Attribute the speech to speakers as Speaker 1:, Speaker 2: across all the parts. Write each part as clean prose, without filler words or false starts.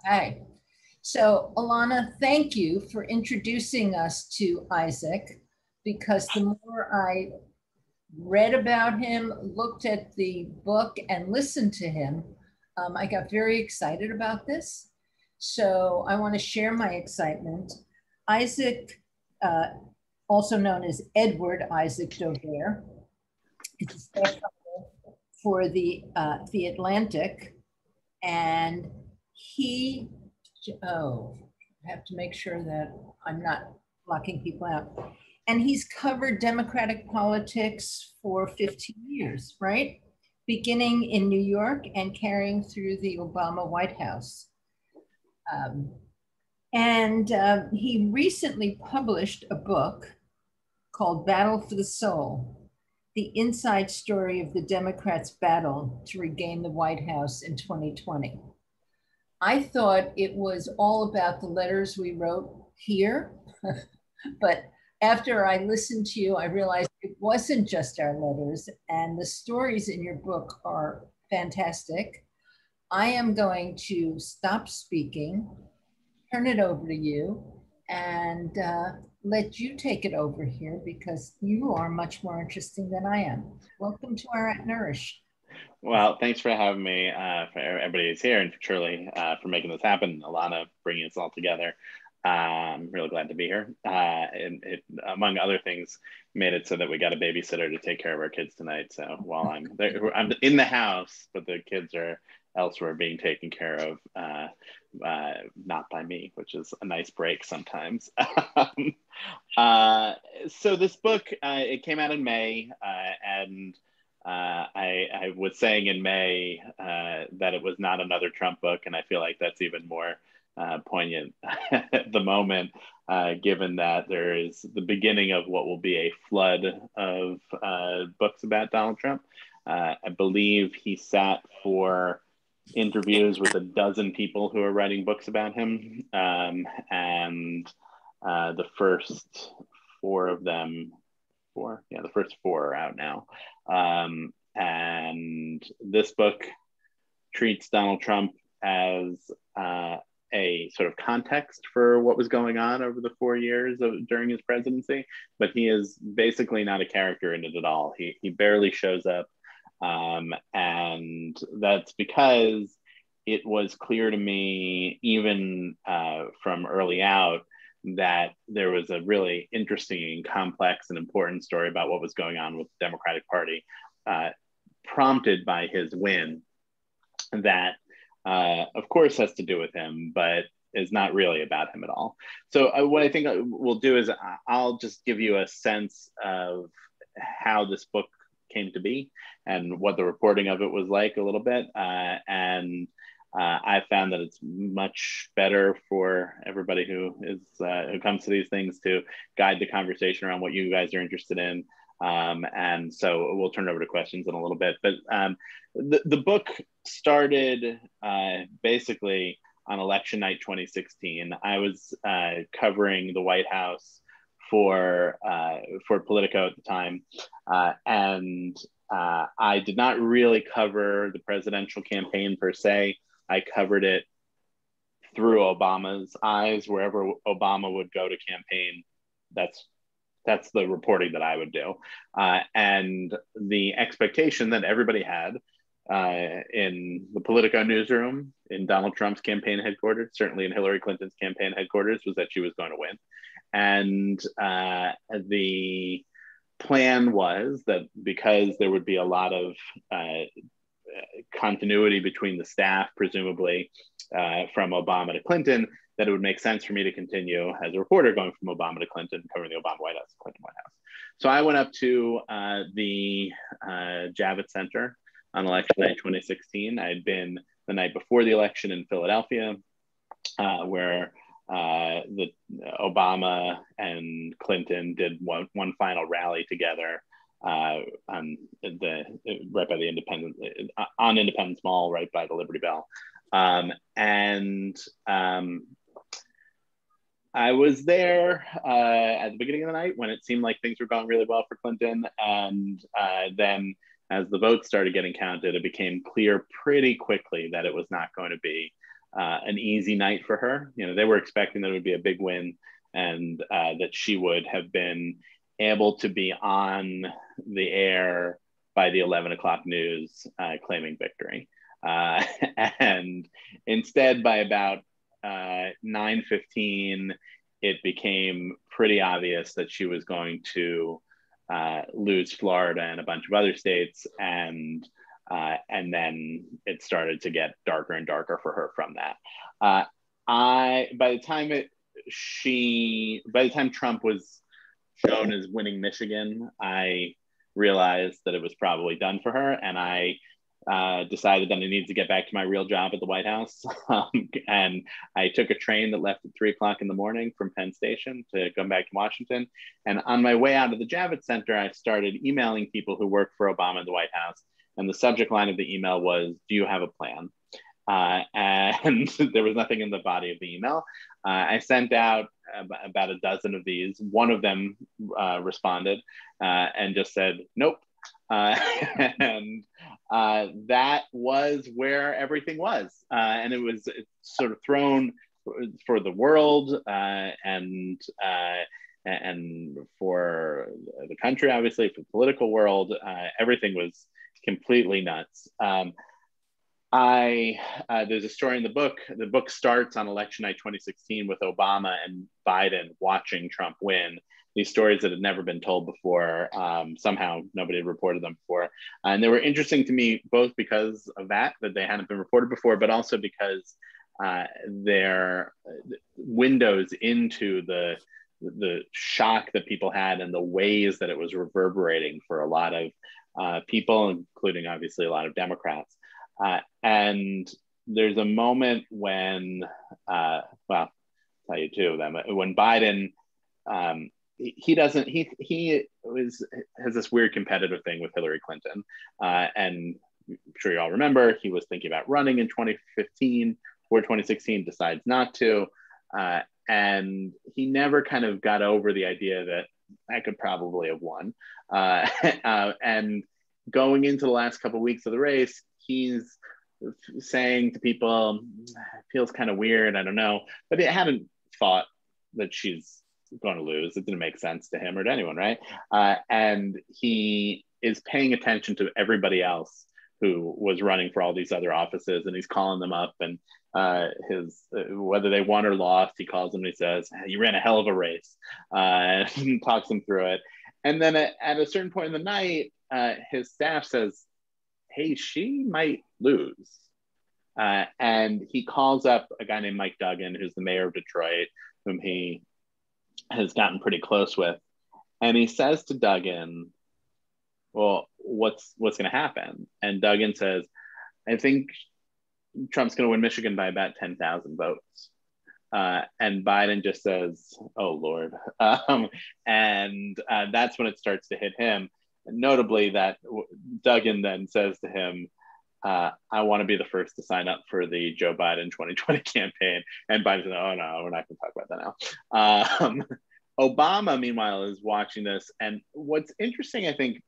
Speaker 1: Okay. So, Alana, thank you for introducing us to Isaac, because the more I read about him, looked at the book, and listened to him, I got very excited about this. So, I want to share my excitement. Isaac, uh, also known as Edward Isaac Dovere, is a staff writer for the Atlantic, and he, I have to make sure that I'm not blocking people out. And he's covered Democratic politics for 15 years, right? Beginning in New York and carrying through the Obama White House. He recently published a book called Battle for the Soul, the inside story of the Democrats' battle to regain the White House in 2020. I thought it was all about the letters we wrote here, but after I listened to you, I realized it wasn't just our letters, and the stories in your book are fantastic. I am going to stop speaking, turn it over to you, and let you take it over here, because you are much more interesting than I am. Welcome to our At Nourish.
Speaker 2: Well, thanks for having me, for everybody who's here, and for Shirley for making this happen, Alana bringing us all together. I'm really glad to be here. And it, among other things, made it so that we got a babysitter to take care of our kids tonight. So while I'm there, I'm in the house, but the kids are elsewhere being taken care of, not by me, which is a nice break sometimes. So this book, it came out in May, and I was saying in May that it was not another Trump book, and I feel like that's even more poignant at the moment, given that there is the beginning of what will be a flood of books about Donald Trump. I believe he sat for interviews with a dozen people who are writing books about him, and the first four of them, the first four are out now. And this book treats Donald Trump as a sort of context for what was going on over the 4 years during his presidency, but he is basically not a character in it at all. He barely shows up, and that's because it was clear to me, even from early out, that there was a really interesting and complex and important story about what was going on with the Democratic Party, prompted by his win, that of course has to do with him, but is not really about him at all. So what I think we'll do is I'll just give you a sense of how this book came to be and what the reporting of it was like a little bit. I found that it's much better for everybody who comes to these things to guide the conversation around what you guys are interested in. And so we'll turn it over to questions in a little bit. But the book started basically on election night 2016. I was covering the White House for Politico at the time, and I did not really cover the presidential campaign per se. I covered it through Obama's eyes. Wherever Obama would go to campaign, that's the reporting that I would do. And the expectation that everybody had in the Politico newsroom, in Donald Trump's campaign headquarters, certainly in Hillary Clinton's campaign headquarters, was that she was going to win. And the plan was that because there would be a lot of continuity between the staff, presumably from Obama to Clinton, that it would make sense for me to continue as a reporter going from Obama to Clinton, covering the Obama White House to Clinton White House. So I went up to the Javits Center on election night 2016. I had been the night before the election in Philadelphia, where the Obama and Clinton did one final rally together right by the Independence Mall, right by the Liberty Bell. I was there at the beginning of the night when it seemed like things were going really well for Clinton. And then as the votes started getting counted, it became clear pretty quickly that it was not going to be an easy night for her. You know, they were expecting that it would be a big win, and that she would have been able to be on the air by the 11 o'clock news claiming victory. And instead, by about 9:15, it became pretty obvious that she was going to lose Florida and a bunch of other states, and then it started to get darker and darker for her from that. By the time Trump was shown as winning Michigan, I realized that it was probably done for her, and I decided that I needed to get back to my real job at the White House. And I took a train that left at 3 o'clock in the morning from Penn Station to come back to Washington. And on my way out of the Javits Center, I started emailing people who worked for Obama in the White House. And the subject line of the email was, "Do you have a plan?" And there was nothing in the body of the email. I sent out about a dozen of these. One of them responded and just said, "Nope." And that was where everything was. And it was sort of thrown for the world and for the country, obviously, for the political world. Everything was completely nuts. There's a story in the book. The book starts on election night 2016 with Obama and Biden watching Trump win. These stories that had never been told before. Somehow nobody had reported them before. And they were interesting to me, both because of that they hadn't been reported before, but also because their windows into the shock that people had and the ways that it was reverberating for a lot of people, including obviously a lot of Democrats. And there's a moment when, well, I'll tell you two of them. When Biden, he has this weird competitive thing with Hillary Clinton. And I'm sure you all remember, he was thinking about running in 2015 or 2016, decides not to. And he never kind of got over the idea that I could probably have won. And going into the last couple of weeks of the race, he's saying to people, "It feels kind of weird, I don't know." But he hadn't thought that she's going to lose. It didn't make sense to him or to anyone, right? And he is paying attention to everybody else who was running for all these other offices, and he's calling them up, and whether they won or lost, he calls them and he says, "You ran a hell of a race," and talks them through it. And then at a certain point in the night, his staff says, "Hey, she might lose." And he calls up a guy named Mike Duggan, who's the mayor of Detroit, whom he has gotten pretty close with. And he says to Duggan, "Well, what's going to happen?" And Duggan says, "I think Trump's going to win Michigan by about 10,000 votes." And Biden just says, "Oh, Lord." And that's when it starts to hit him. Notably, that Duggan then says to him, "I want to be the first to sign up for the Joe Biden 2020 campaign." And Biden says, "Oh, no, we're not going to talk about that now." Obama, meanwhile, is watching this. And what's interesting, I think,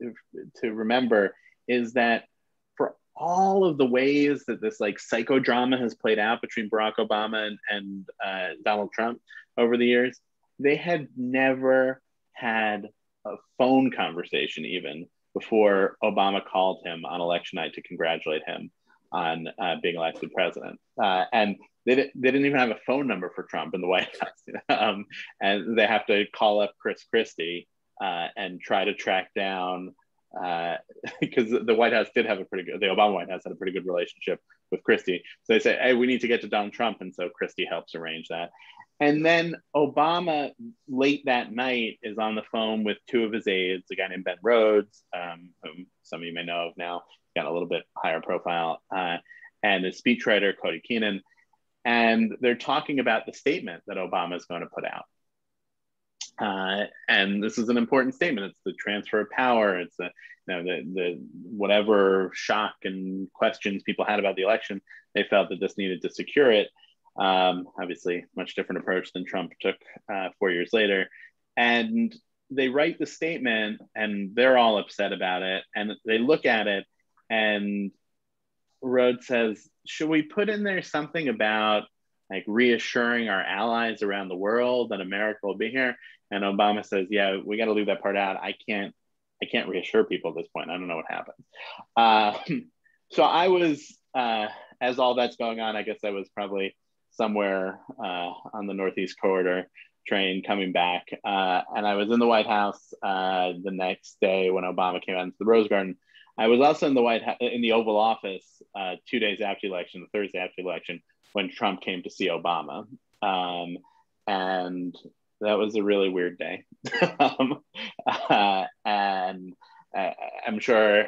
Speaker 2: to remember is that for all of the ways that this like psychodrama has played out between Barack Obama and Donald Trump over the years, they had never had a phone conversation even before Obama called him on election night to congratulate him on being elected president. And they didn't even have a phone number for Trump in the White House. And they have to call up Chris Christie and try to track down, because the White House did have the Obama White House had a pretty good relationship with Christie. So they say, "Hey, we need to get to Donald Trump." And so Christie helps arrange that. And then Obama, late that night, is on the phone with two of his aides, a guy named Ben Rhodes, whom some of you may know of now, got a little bit higher profile, and his speechwriter, Cody Keenan. And they're talking about the statement that Obama is going to put out. And this is an important statement. It's the transfer of power. It's the whatever shock and questions people had about the election, they felt that this needed to secure it. Obviously, much different approach than Trump took 4 years later. And they write the statement, and they're all upset about it. And they look at it, and Rhodes says, should we put in there something about like reassuring our allies around the world that America will be here? And Obama says, yeah, we got to leave that part out. I can't reassure people at this point. I don't know what happened. So I was, as all that's going on, I guess I was probably somewhere on the Northeast Corridor train coming back. And I was in the White House the next day when Obama came out into the Rose Garden. I was also in the in the Oval Office 2 days after the election, the Thursday after the election, when Trump came to see Obama. And that was a really weird day. And I'm sure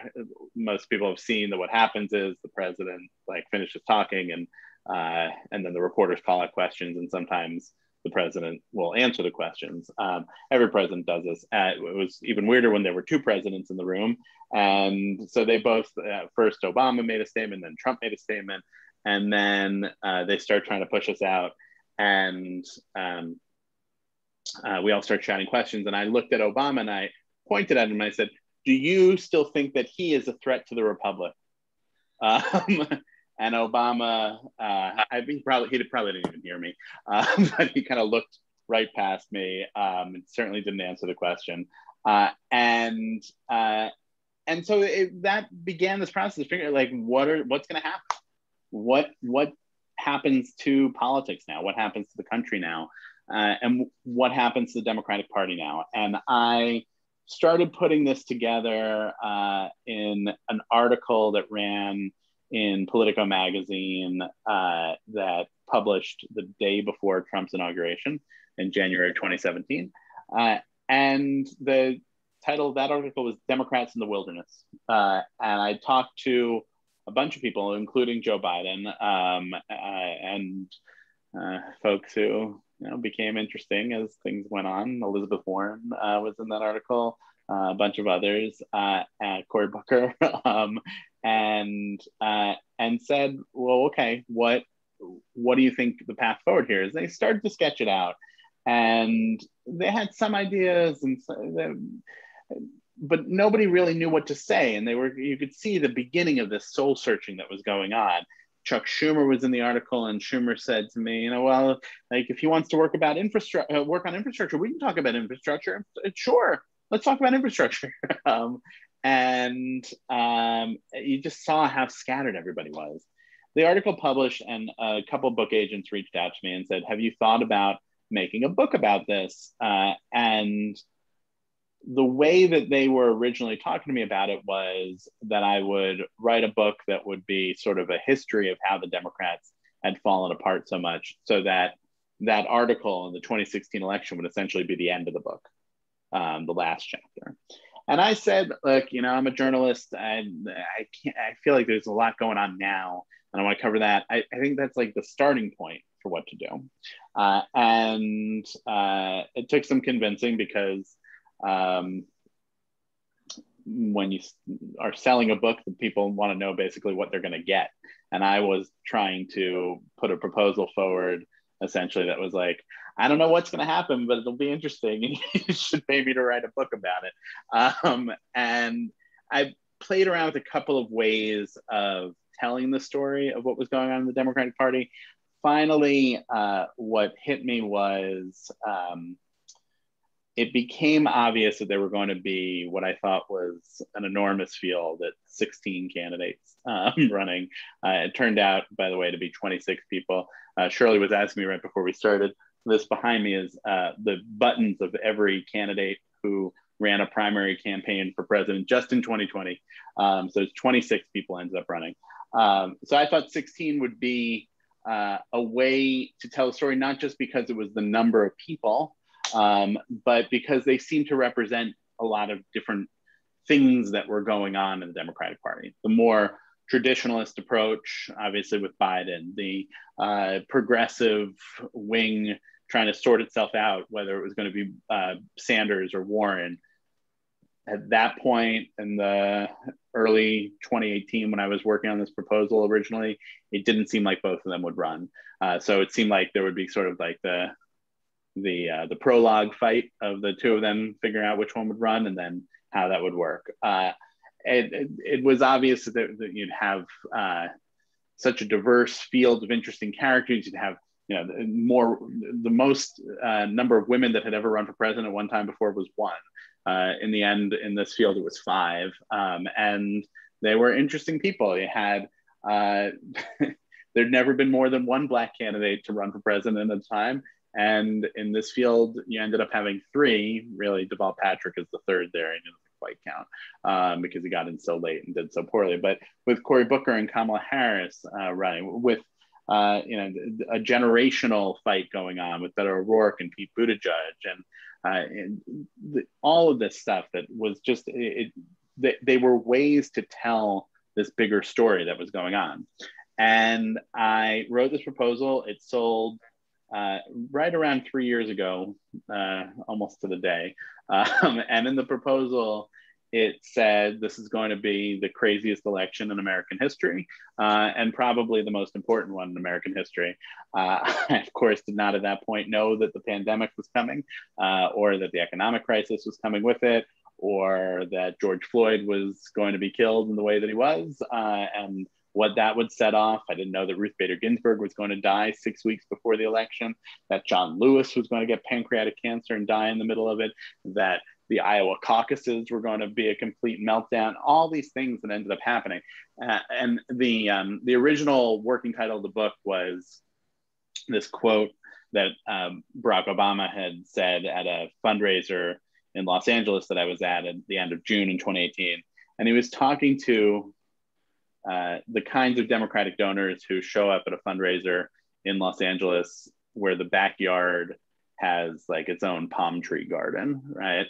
Speaker 2: most people have seen that what happens is the president like finishes talking and then the reporters call out questions, and sometimes the president will answer the questions. Every president does this. It was even weirder when there were two presidents in the room. And so they both, first Obama made a statement, then Trump made a statement, and then they start trying to push us out. And we all start shouting questions. And I looked at Obama and I pointed at him and I said, do you still think that he is a threat to the Republic? And Obama, he probably didn't even hear me, but he kind of looked right past me and certainly didn't answer the question. And so that began this process of figuring like, what's going to happen? What happens to politics now? What happens to the country now? And what happens to the Democratic Party now? And I started putting this together in an article that ran in Politico magazine that published the day before Trump's inauguration in January 2017. And the title of that article was Democrats in the Wilderness. And I talked to a bunch of people, including Joe Biden, and folks who became interesting as things went on. Elizabeth Warren was in that article, a bunch of others, Cory Booker, and said, well, okay, what do you think the path forward here is? They started to sketch it out, and they had some ideas, but nobody really knew what to say. And you could see the beginning of this soul searching that was going on. Chuck Schumer was in the article, and Schumer said to me, well, like if he wants to work on infrastructure, we can talk about infrastructure. Sure, let's talk about infrastructure. And you just saw how scattered everybody was. The article published, and a couple of book agents reached out to me and said, have you thought about making a book about this? And the way that they were originally talking to me about it was that I would write a book that would be sort of a history of how the Democrats had fallen apart so much, so that article in the 2016 election would essentially be the end of the book, the last chapter. And I said, look, I'm a journalist. I feel like there's a lot going on now, and I want to cover that. I think that's like the starting point for what to do. And it took some convincing, because when you are selling a book, the people want to know basically what they're going to get. And I was trying to put a proposal forward essentially that was like, I don't know what's going to happen, but it'll be interesting, and you should pay me to write a book about it. And I played around with a couple of ways of telling the story of what was going on in the Democratic Party. Finally, what hit me was it became obvious that there were going to be what I thought was an enormous field at 16 candidates running. It turned out, by the way, to be 26 people. Shirley was asking me right before we started. This behind me is the buttons of every candidate who ran a primary campaign for president just in 2020. So it's 26 people ended up running. So I thought 16 would be a way to tell a story, not just because it was the number of people, but because they seem to represent a lot of different things that were going on in the Democratic Party. The more traditionalist approach, obviously with Biden, the progressive wing trying to sort itself out, whether it was going to be Sanders or Warren. At that point in the early 2018, when I was working on this proposal originally, it didn't seem like both of them would run. So it seemed like there would be sort of like the prologue fight of the two of them figuring out which one would run and then how that would work. It was obvious that you'd have such a diverse field of interesting characters. You'd have, the most number of women that had ever run for president at one time before was one. In the end, in this field, it was five. And they were interesting people. You had, there'd never been more than one Black candidate to run for president at a time. And in this field, you ended up having three. Really, Deval Patrick is the third there. He doesn't quite count because he got in so late and did so poorly. But with Cory Booker and Kamala Harris running, with a generational fight going on with Beto O'Rourke and Pete Buttigieg, and all of this stuff that was just, they were ways to tell this bigger story that was going on. And I wrote this proposal. It sold right around 3 years ago, almost to the day. And in the proposal, it said this is going to be the craziest election in American history, and probably the most important one in American history. I, of course, did not at that point know that the pandemic was coming, or that the economic crisis was coming with it, or that George Floyd was going to be killed in the way that he was, and what that would set off. I didn't know that Ruth Bader Ginsburg was going to die 6 weeks before the election, that John Lewis was going to get pancreatic cancer and die in the middle of it, that the Iowa caucuses were going to be a complete meltdown, all these things that ended up happening. And the original working title of the book was this quote that Barack Obama had said at a fundraiser in Los Angeles that I was at the end of June in 2018. And he was talking to the kinds of Democratic donors who show up at a fundraiser in Los Angeles where the backyard has like its own palm tree garden, right?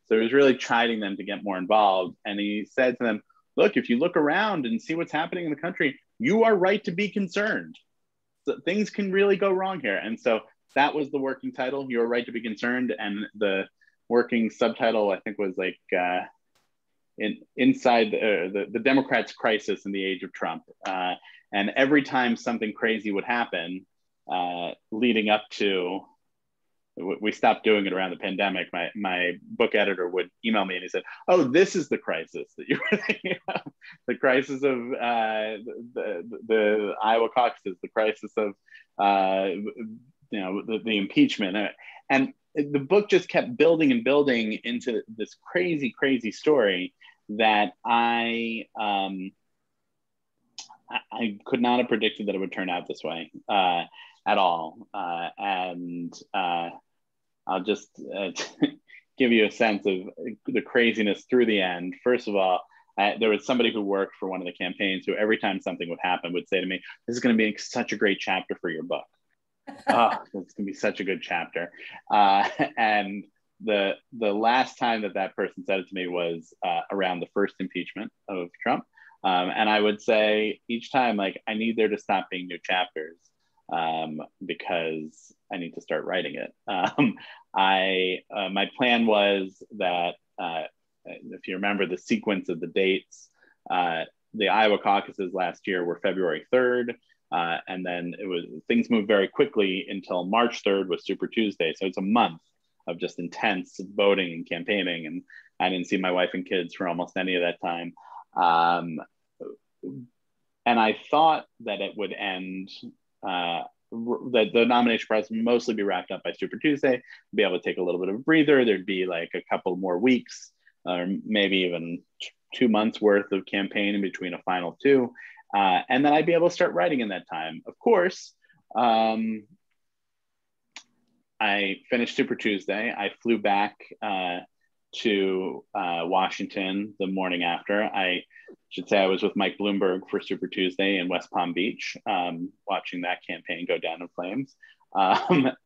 Speaker 2: So he was really chiding them to get more involved. And he said to them, look, if you look around and see what's happening in the country, you are right to be concerned. So things can really go wrong here. And so that was the working title, You're Right to Be Concerned. And the working subtitle, I think, was like, inside the Democrats' crisis in the age of Trump. And every time something crazy would happen leading up to, we stopped doing it around the pandemic, my book editor would email me and he said, oh, this is the crisis that you were thinking of. The crisis of the Iowa caucuses, the crisis of the impeachment. And the book just kept building and building into this crazy, crazy story that I could not have predicted that it would turn out this way at all. And I'll just give you a sense of the craziness through the end. First of all, there was somebody who worked for one of the campaigns who every time something would happen would say to me, this is going to be such a great chapter for your book. Oh, it's going to be such a good chapter. And the last time that person said it to me was around the first impeachment of Trump. And I would say each time, like, I need there to stop being new chapters because I need to start writing it. My plan was that if you remember the sequence of the dates, the Iowa caucuses last year were February 3rd. And then things moved very quickly until March 3rd was Super Tuesday. So it's a month of just intense voting and campaigning. And I didn't see my wife and kids for almost any of that time. And I thought that it would end, that the nomination process would mostly be wrapped up by Super Tuesday, be able to take a little bit of a breather. There'd be like a couple more weeks, or maybe even 2 months worth of campaign in between a final two. And then I'd be able to start writing in that time. Of course, I finished Super Tuesday. I flew back to Washington the morning after. I should say I was with Mike Bloomberg for Super Tuesday in West Palm Beach, watching that campaign go down in flames.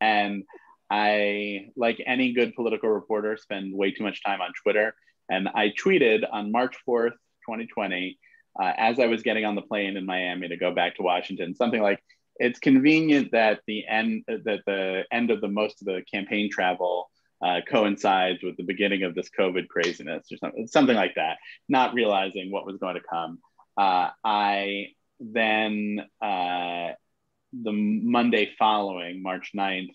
Speaker 2: And I, like any good political reporter, spend way too much time on Twitter. And I tweeted on March 4th, 2020, as I was getting on the plane in Miami to go back to Washington, something like, it's convenient that the end of the most of the campaign travel coincides with the beginning of this COVID craziness, or something like that, not realizing what was going to come. I then, the Monday following, March 9th,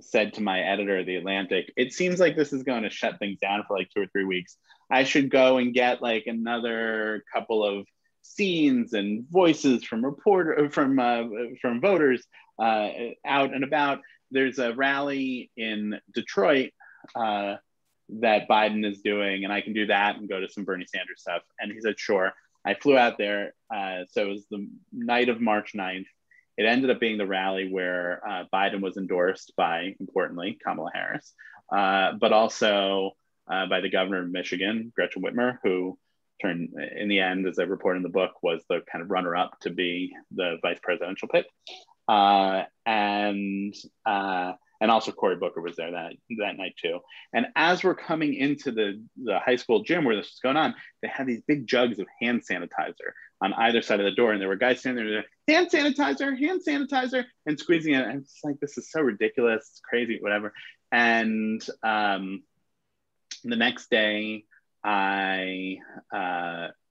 Speaker 2: said to my editor of The Atlantic, it seems like this is going to shut things down for like 2 or 3 weeks. I should go and get like another couple of scenes and voices from voters out and about. There's a rally in Detroit that Biden is doing, and I can do that and go to some Bernie Sanders stuff. And he said, sure. I flew out there. So it was the night of March 9th. It ended up being the rally where Biden was endorsed by, importantly, Kamala Harris, but also by the governor of Michigan, Gretchen Whitmer, who turned, in the end, as I report in the book, was the kind of runner-up to be the vice presidential pick. And also Cory Booker was there that night too. And as we're coming into the high school gym where this was going on, they had these big jugs of hand sanitizer on either side of the door. And there were guys standing there, hand sanitizer, and squeezing it. And it's like, this is so ridiculous, it's crazy, whatever. And the next day, I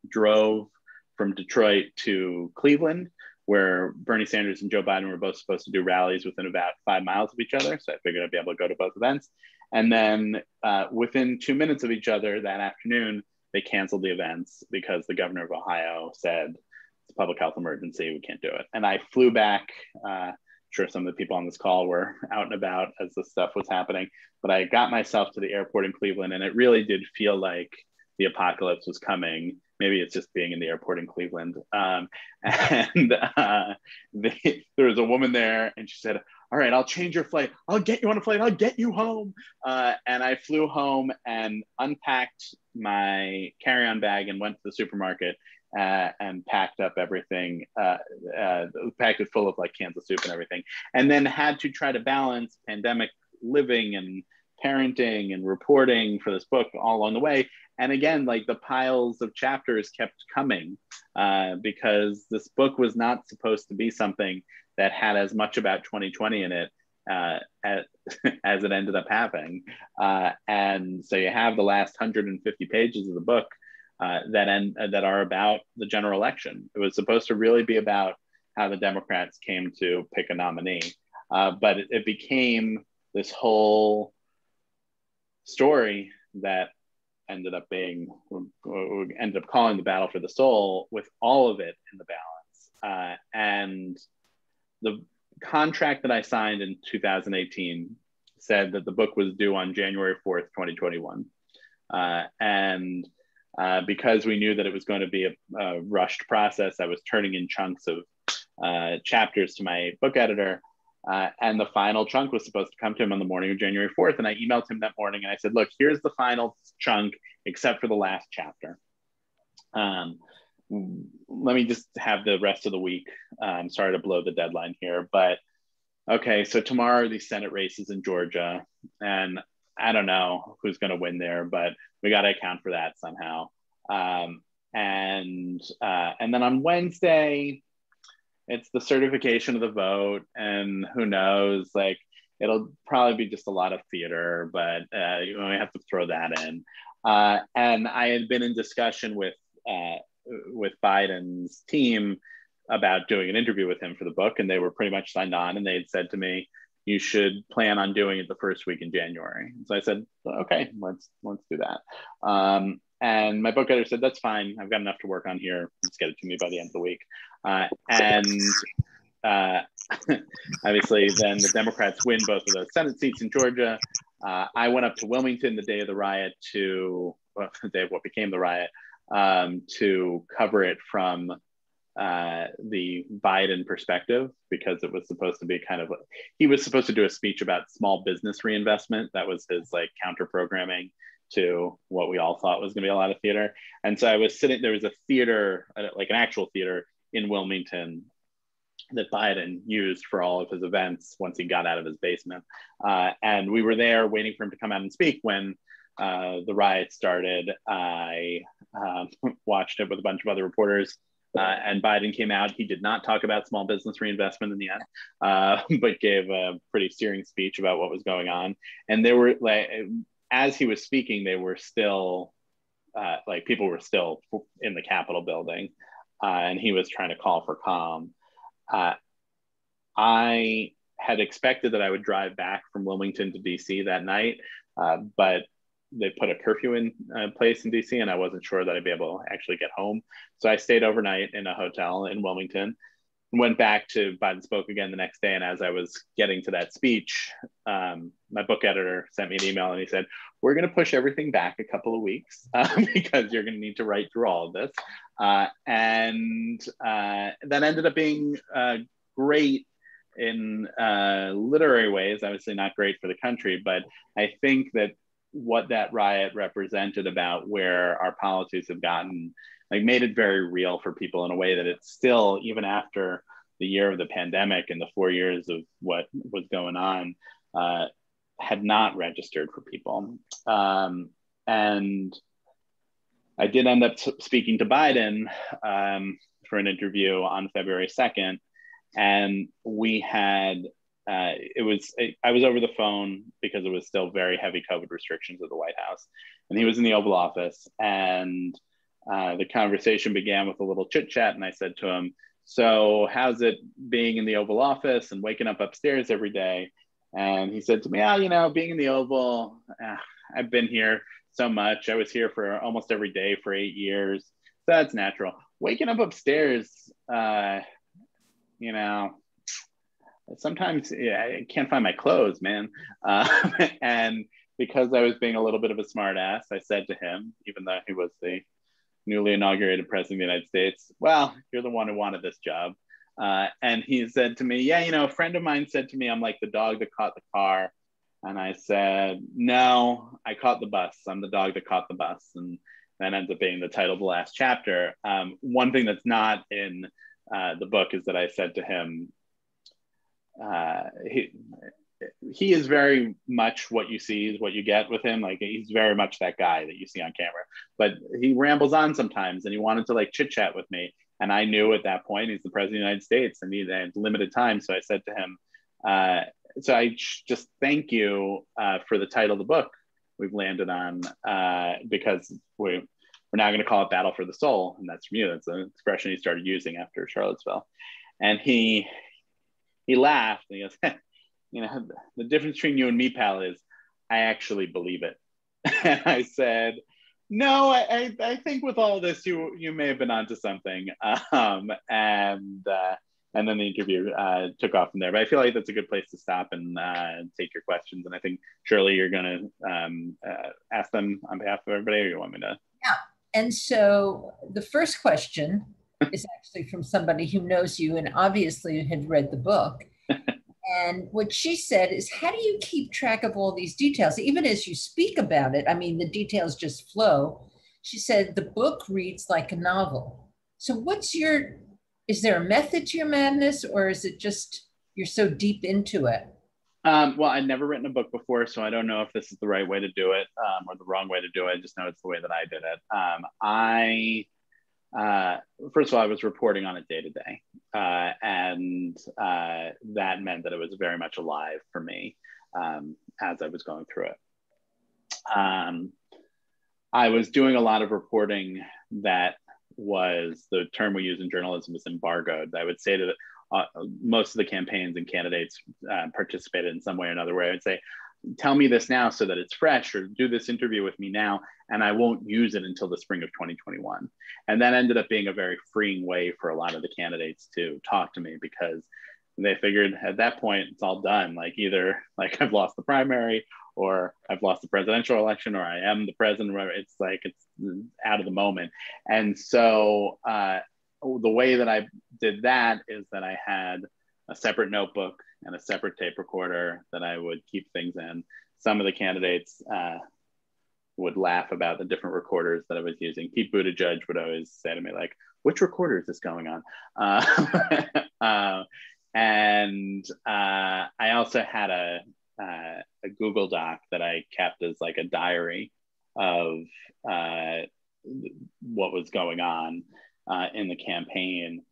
Speaker 2: drove from Detroit to Cleveland, where Bernie Sanders and Joe Biden were both supposed to do rallies within about 5 miles of each other. So I figured I'd be able to go to both events. And then within 2 minutes of each other that afternoon, they canceled the events because the governor of Ohio said, it's a public health emergency, we can't do it. And I flew back. I'm sure some of the people on this call were out and about as this stuff was happening, but I got myself to the airport in Cleveland, and it really did feel like the apocalypse was coming. Maybe it's just being in the airport in Cleveland. There was a woman there, and she said, all right, I'll change your flight. I'll get you on a flight. I'll get you home. And I flew home and unpacked my carry-on bag and went to the supermarket and packed up everything, packed it full of like cans of soup and everything. And then had to try to balance pandemic living and parenting and reporting for this book all along the way. And again, like the piles of chapters kept coming because this book was not supposed to be something that had as much about 2020 in it as it ended up having. And so you have the last 150 pages of the book that are about the general election. It was supposed to really be about how the Democrats came to pick a nominee, but it became this whole story that ended up calling the battle for the soul, with all of it in the balance. And the contract that I signed in 2018 said that the book was due on January 4th, 2021. And because we knew that it was going to be a rushed process, I was turning in chunks of chapters to my book editor. And the final chunk was supposed to come to him on the morning of January 4th. And I emailed him that morning and I said, look, here's the final chunk, except for the last chapter. Let me just have the rest of the week. I'm sorry to blow the deadline here, but okay, so tomorrow are these Senate races in Georgia. And I don't know who's going to win there, but we got to account for that somehow. And then on Wednesday, it's the certification of the vote, and who knows, like it'll probably be just a lot of theater, but we have to throw that in. And I had been in discussion with Biden's team about doing an interview with him for the book, and they were pretty much signed on, and they had said to me, you should plan on doing it the first week in January. So I said, okay, let's do that. And my book editor said, that's fine. I've got enough to work on here. Just get it to me by the end of the week. Obviously, then the Democrats win both of those Senate seats in Georgia. I went up to Wilmington the day of the riot the day of what became the riot, to cover it from the Biden perspective, because it was supposed to be he was supposed to do a speech about small business reinvestment. That was his like counter programming to what we all thought was going to be a lot of theater. And so I was there was a theater, like an actual theater in Wilmington that Biden used for all of his events once he got out of his basement. And we were there waiting for him to come out and speak when the riot started. I watched it with a bunch of other reporters. And Biden came out. He did not talk about small business reinvestment in the end, but gave a pretty searing speech about what was going on. And there were, like, as he was speaking, they were still, people were still in the Capitol building, and he was trying to call for calm. I had expected that I would drive back from Wilmington to DC that night, but they put a curfew in place in DC, and I wasn't sure that I'd be able to actually get home. So I stayed overnight in a hotel in Wilmington, went back to Biden Spoke again the next day. And as I was getting to that speech, my book editor sent me an email and he said, we're going to push everything back a couple of weeks because you're going to need to write through all of this. And that ended up being great in literary ways, obviously not great for the country, but I think that what that riot represented about where our policies have gotten, like, made it very real for people in a way that it's still, even after the year of the pandemic and the 4 years of what was going on, had not registered for people. And I did end up speaking to Biden for an interview on February 2nd. And we had, I was over the phone because it was still very heavy COVID restrictions at the White House. And he was in the Oval Office. And the conversation began with a little chit chat. And I said to him, so how's it being in the Oval Office and waking up upstairs every day? And he said to me, being in the Oval, I've been here so much. I was here for almost every day for 8 years. So that's natural. Waking up upstairs, sometimes I can't find my clothes, man. And because I was being a little bit of a smart ass, I said to him, even though he was the newly inaugurated president of the United States, well, you're the one who wanted this job. And he said to me, a friend of mine said to me, I'm like the dog that caught the car. And I said, no, I caught the bus. I'm the dog that caught the bus. And that ends up being the title of the last chapter. One thing that's not in the book is that I said to him, he is very much what you see is what you get with him. Like, he's very much that guy that you see on camera, but he rambles on sometimes, and he wanted to like chit chat with me. And I knew at that point he's the president of the United States and he had limited time. So I said to him, so I just thank you for the title of the book we've landed on, because we're now going to call it Battle for the Soul. And that's from you. That's an expression he started using after Charlottesville. And he laughed and he goes, the difference between you and me, pal, is I actually believe it. And I said, no, I think with all this, you may have been onto something. And then the interview took off from there. But I feel like that's a good place to stop and take your questions. And I think, Shirley, you're going to ask them on behalf of everybody, or you want me to?
Speaker 1: Yeah. And so the first question is actually from somebody who knows you and obviously had read the book. And what she said is, how do you keep track of all these details? Even as you speak about it, I mean, the details just flow. She said, the book reads like a novel. So is there a method to your madness, or is it just, you're so deep into it?
Speaker 2: Well, I'd never written a book before, so I don't know if this is the right way to do it or the wrong way to do it. I just know it's the way that I did it. First of all, I was reporting on it day to day. And that meant that it was very much alive for me as I was going through it. I was doing a lot of reporting that was, the term we use in journalism is embargoed. I would say that most of the campaigns and candidates participated in some way or another, where I would say, tell me this now so that it's fresh, or do this interview with me now, and I won't use it until the spring of 2021. And that ended up being a very freeing way for a lot of the candidates to talk to me, because they figured at that point it's all done. Like, either like I've lost the primary, or I've lost the presidential election, or I am the president. It's like, it's out of the moment. And so the way that I did that is that I had a separate notebook and a separate tape recorder that I would keep things in. Some of the candidates would laugh about the different recorders that I was using. Pete Buttigieg would always say to me, like, which recorder is this going on? And I also had a Google Doc that I kept as like a diary of what was going on in the campaign,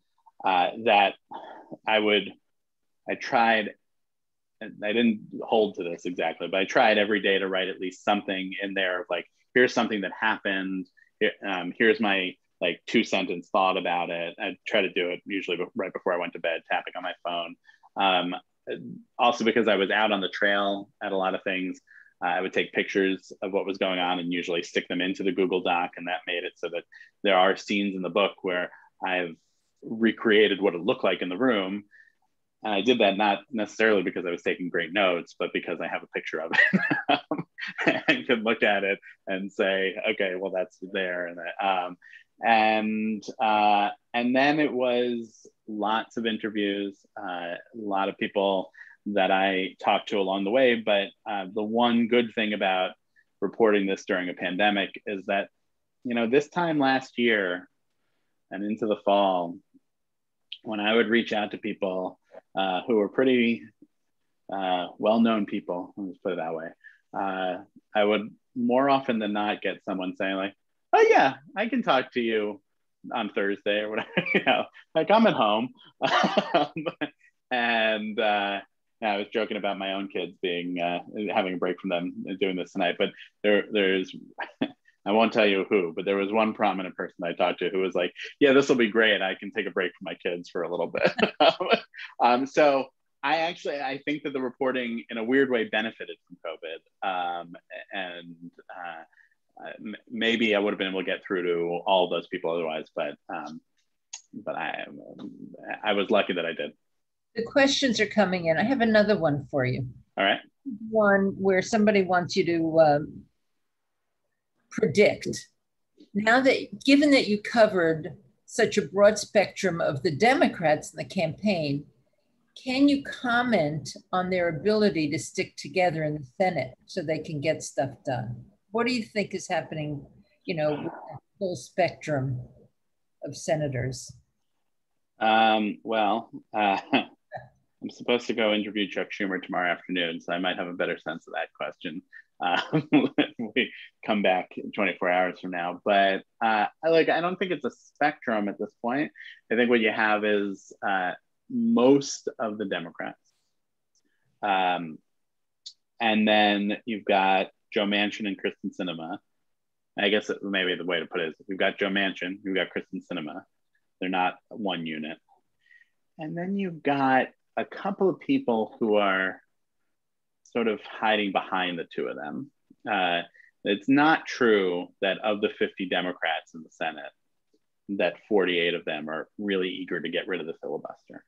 Speaker 2: that I tried, I didn't hold to this exactly, but I tried every day to write at least something in there of like, here's something that happened. Here's my like 2-sentence thought about it. I try to do it usually right before I went to bed, tapping on my phone. Also because I was out on the trail at a lot of things, I would take pictures of what was going on and usually stick them into the Google Doc, and that made it so that there are scenes in the book where I've recreated what it looked like in the room. And I did that not necessarily because I was taking great notes, but because I have a picture of it and could look at it and say, okay, well, that's there. And then it was lots of interviews, a lot of people that I talked to along the way. But the one good thing about reporting this during a pandemic is that, this time last year and into the fall, when I would reach out to people who were pretty well-known people, let's put it that way, I would more often than not get someone saying like, oh yeah, I can talk to you on Thursday or whatever, like I'm at home. And I was joking about my own kids being having a break from them doing this tonight, but there's I won't tell you who, but there was one prominent person I talked to who was like, yeah, this will be great. I can take a break from my kids for a little bit. So I think that the reporting in a weird way benefited from COVID. Maybe I would have been able to get through to all those people otherwise, but I was lucky that I did.
Speaker 1: The questions are coming in. I have another one for you.
Speaker 2: All right.
Speaker 1: One where somebody wants you to predict. Now that, given that you covered such a broad spectrum of the Democrats in the campaign, can you comment on their ability to stick together in the Senate so they can get stuff done? What do you think is happening, with the full spectrum of senators?
Speaker 2: I'm supposed to go interview Chuck Schumer tomorrow afternoon, so I might have a better sense of that question when we come back 24 hours from now. But I don't think it's a spectrum at this point. I think what you have is most of the Democrats. And then you've got Joe Manchin and Kristen Sinema. I guess maybe the way to put it is you've got Joe Manchin, you've got Kristen Sinema. They're not one unit. And then you've got a couple of people who are sort of hiding behind the two of them. It's not true that of the 50 Democrats in the Senate, that 48 of them are really eager to get rid of the filibuster,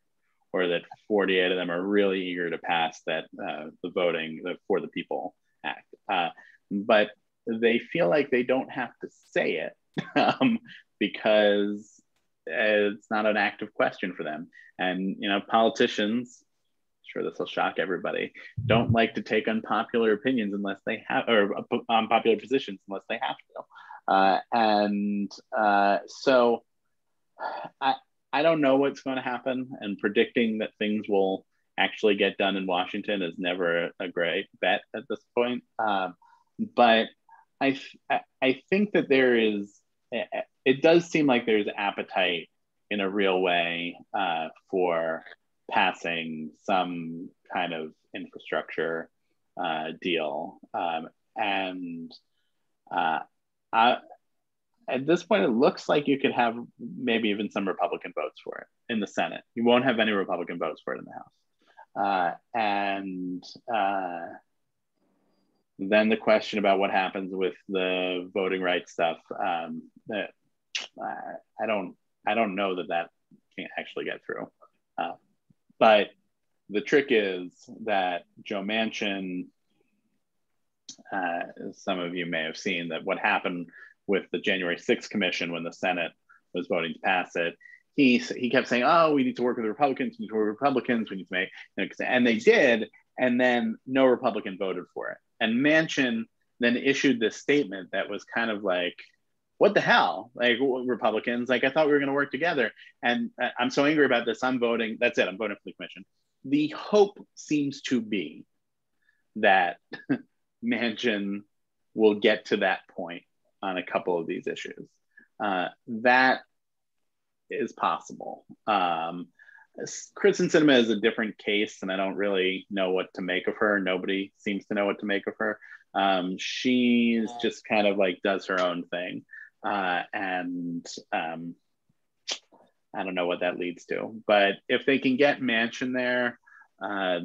Speaker 2: or that 48 of them are really eager to pass that the voting for the People Act. But they feel like they don't have to say it because it's not an active question for them. And, politicians, I'm sure this will shock everybody, don't like to take unpopular opinions unless they have, or unpopular positions unless they have to. So I don't know what's going to happen, and predicting that things will actually get done in Washington is never a great bet at this point. But I think that it does seem like there's appetite in a real way for passing some kind of infrastructure deal. At this point, it looks like you could have maybe even some Republican votes for it in the Senate. You won't have any Republican votes for it in the House. Then the question about what happens with the voting rights stuff, I don't know that can't actually get through. But the trick is that Joe Manchin, some of you may have seen that what happened with the January 6th commission when the Senate was voting to pass it, he kept saying, oh, we need to work with the Republicans, we need to work with Republicans, we need to make, and they did, and then no Republican voted for it. And Manchin then issued this statement that was kind of like, what the hell? Like, Republicans, like, I thought we were going to work together. And I'm so angry about this, I'm voting, that's it, I'm voting for the commission. The hope seems to be that Manchin will get to that point on a couple of these issues. That is possible. Kristen Sinema is a different case, and I don't really know what to make of her. Nobody seems to know what to make of her. She's just kind of like does her own thing. And I don't know what that leads to. But if they can get Manchin there,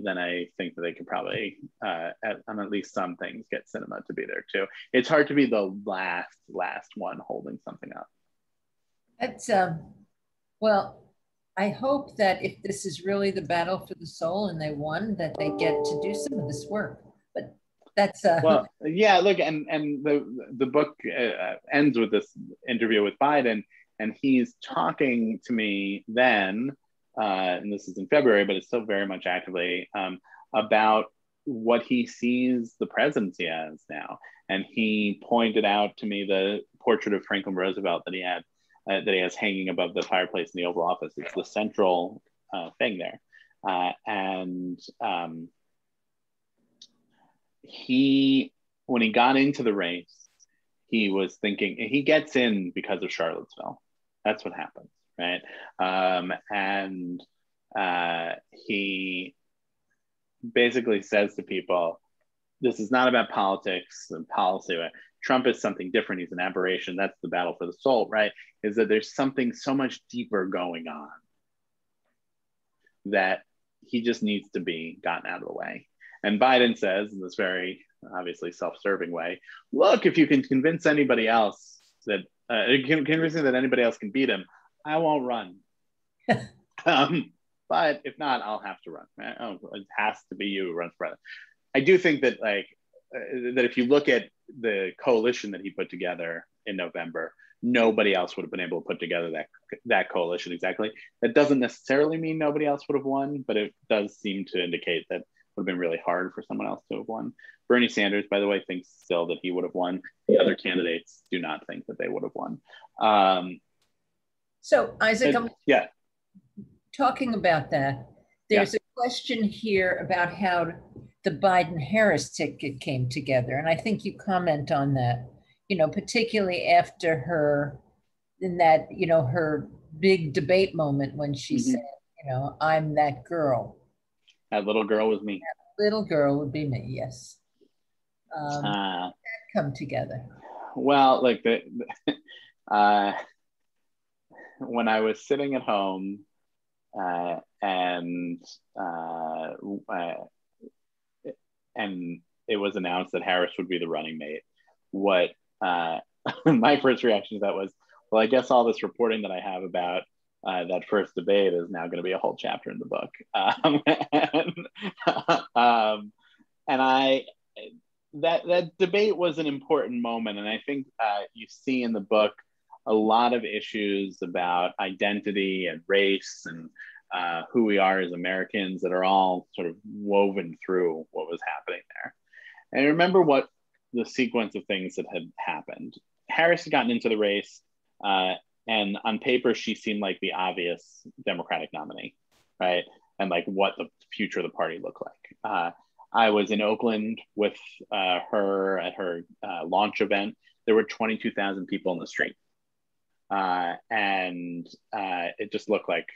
Speaker 2: then I think that they could probably, on at least some things, get cinema to be there too. It's hard to be the last one holding something up.
Speaker 1: That's, well, I hope that if this is really the battle for the soul and they won, that they get to do some of this work. But that's
Speaker 2: well, yeah. Look, and the book ends with this interview with Biden, and he's talking to me then, and this is in February, but it's still very much actively about what he sees the presidency as now. And he pointed out to me the portrait of Franklin Roosevelt that he had. That he has hanging above the fireplace in the Oval Office. It's the central thing there. When he got into the race, he was thinking, he gets in because of Charlottesville. That's what happens, right? He basically says to people, this is not about politics and policy. Trump is something different. He's an aberration. That's the battle for the soul, right? Is that there's something so much deeper going on that he just needs to be gotten out of the way. And Biden says, in this very obviously self-serving way, look, if you can convince anybody else that, convincing that anybody else can beat him, I won't run. But if not, I'll have to run. Oh, it has to be you who runs for president. I do think that that if you look at the coalition that he put together in November, nobody else would have been able to put together that coalition exactly. That doesn't necessarily mean nobody else would have won, but it does seem to indicate that it would have been really hard for someone else to have won. Bernie Sanders, by the way, thinks still that he would have won. The other candidates do not think that they would have won.
Speaker 1: So Isaac, I'm talking about that. There's a question here about how the Biden-Harris ticket came together. And I think you comment on that, particularly after her, in that, her big debate moment when she said, I'm that girl.
Speaker 2: That little girl was me.
Speaker 1: That little girl would be me, yes. That come together?
Speaker 2: Well, like when I was sitting at home and it was announced that Harris would be the running mate, what my first reaction to that was, well, I guess all this reporting that I have about that first debate is now going to be a whole chapter in the book. That debate was an important moment. And I think you see in the book a lot of issues about identity and race and who we are as Americans that are all sort of woven through what was happening there. And I remember what the sequence of things that had happened. Harris had gotten into the race, and on paper, she seemed like the obvious Democratic nominee, right? And like what the future of the party looked like. I was in Oakland with her at her launch event. There were 22,000 people in the street. And it just looked like